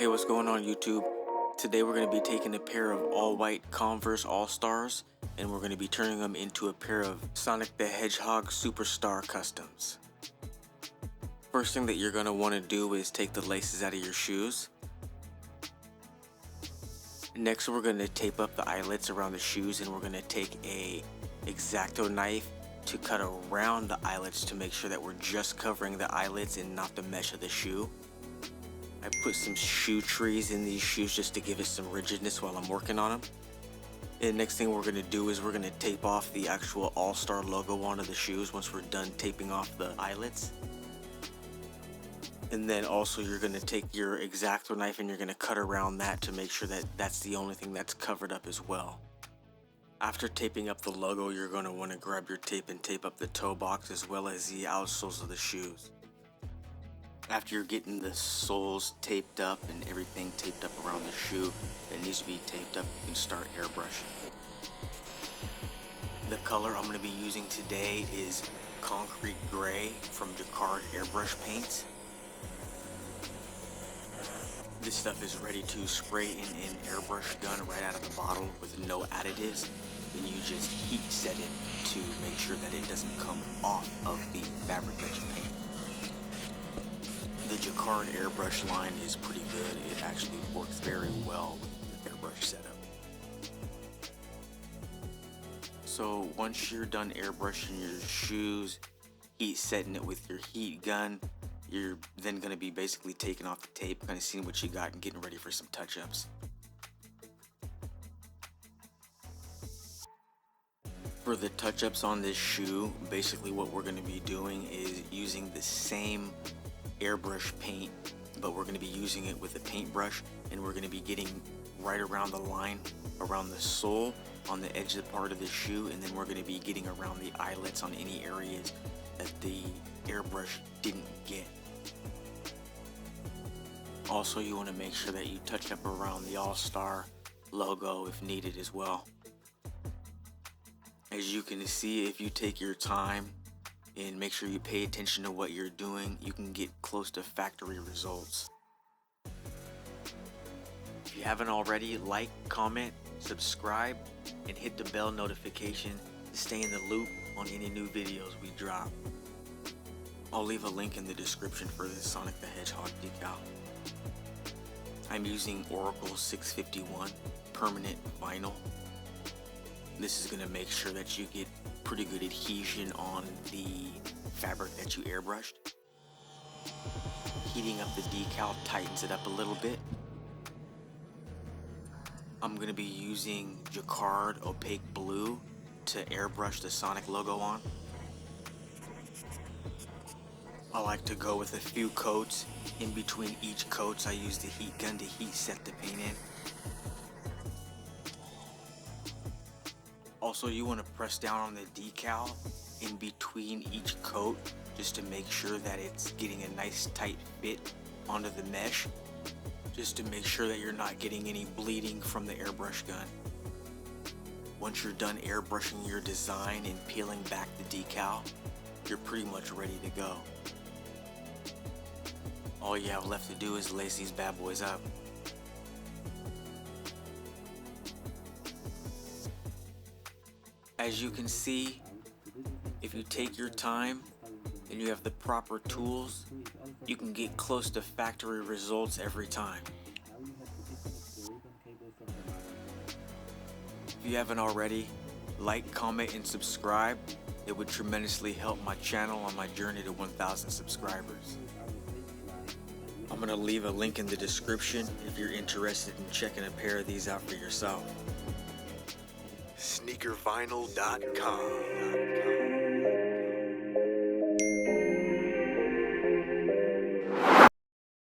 Hey, what's going on YouTube? Today we're going to be taking a pair of all-white Converse All-Stars and we're going to be turning them into a pair of Sonic the Hedgehog Superstar Customs. First thing that you're going to want to do is take the laces out of your shoes. Next we're going to tape up the eyelets around the shoes and we're going to take a X-Acto knife to cut around the eyelets to make sure that we're just covering the eyelets and not the mesh of the shoe. I put some shoe trees in these shoes just to give it some rigidness while I'm working on them. And next thing we're going to do is we're going to tape off the actual All-Star logo onto the shoes once we're done taping off the eyelets. And then also you're going to take your X-Acto knife and you're going to cut around that to make sure that that's the only thing that's covered up as well. After taping up the logo, you're going to want to grab your tape and tape up the toe box as well as the outsoles of the shoes. After you're getting the soles taped up and everything taped up around the shoe that needs to be taped up, you can start airbrushing. The color I'm going to be using today is Concrete Gray from Jacquard Airbrush Paints. This stuff is ready to spray in an airbrush gun right out of the bottle with no additives. Then you just heat set it to make sure that it doesn't come off of the fabric that you paint. The Jacquard airbrush line is pretty good. It actually works very well with the airbrush setup. So once you're done airbrushing your shoes, heat setting it with your heat gun, you're then going to be basically taking off the tape, kind of seeing what you got and getting ready for some touch-ups. For the touch-ups on this shoe, basically what we're going to be doing is using the same airbrush paint, but we're going to be using it with a paintbrush, and we're going to be getting right around the line around the sole on the edge of the part of the shoe, and then we're going to be getting around the eyelets on any areas that the airbrush didn't get. Also, you want to make sure that you touch up around the All-Star logo if needed as well. As you can see, if you take your time and make sure you pay attention to what you're doing, you can get close to factory results. If you haven't already, like, comment, subscribe, and hit the bell notification to stay in the loop on any new videos we drop. I'll leave a link in the description for the Sonic the Hedgehog decal. I'm using Oracle 651 permanent vinyl. This is going to make sure that you get pretty good adhesion on the fabric that you airbrushed. Heating up the decal tightens it up a little bit. I'm going to be using Jacquard opaque blue to airbrush the Sonic logo on. I like to go with a few coats. In between each coats, I use the heat gun to heat set the paint in. Also, you want to press down on the decal in between each coat just to make sure that it's getting a nice tight fit onto the mesh, just to make sure that you're not getting any bleeding from the airbrush gun. Once you're done airbrushing your design and peeling back the decal, you're pretty much ready to go. All you have left to do is lace these bad boys up. As you can see, if you take your time and you have the proper tools, you can get close to factory results every time. If you haven't already, like, comment, and subscribe. It would tremendously help my channel on my journey to 1,000 subscribers. I'm going to leave a link in the description if you're interested in checking a pair of these out for yourself. SneakerVinyl.com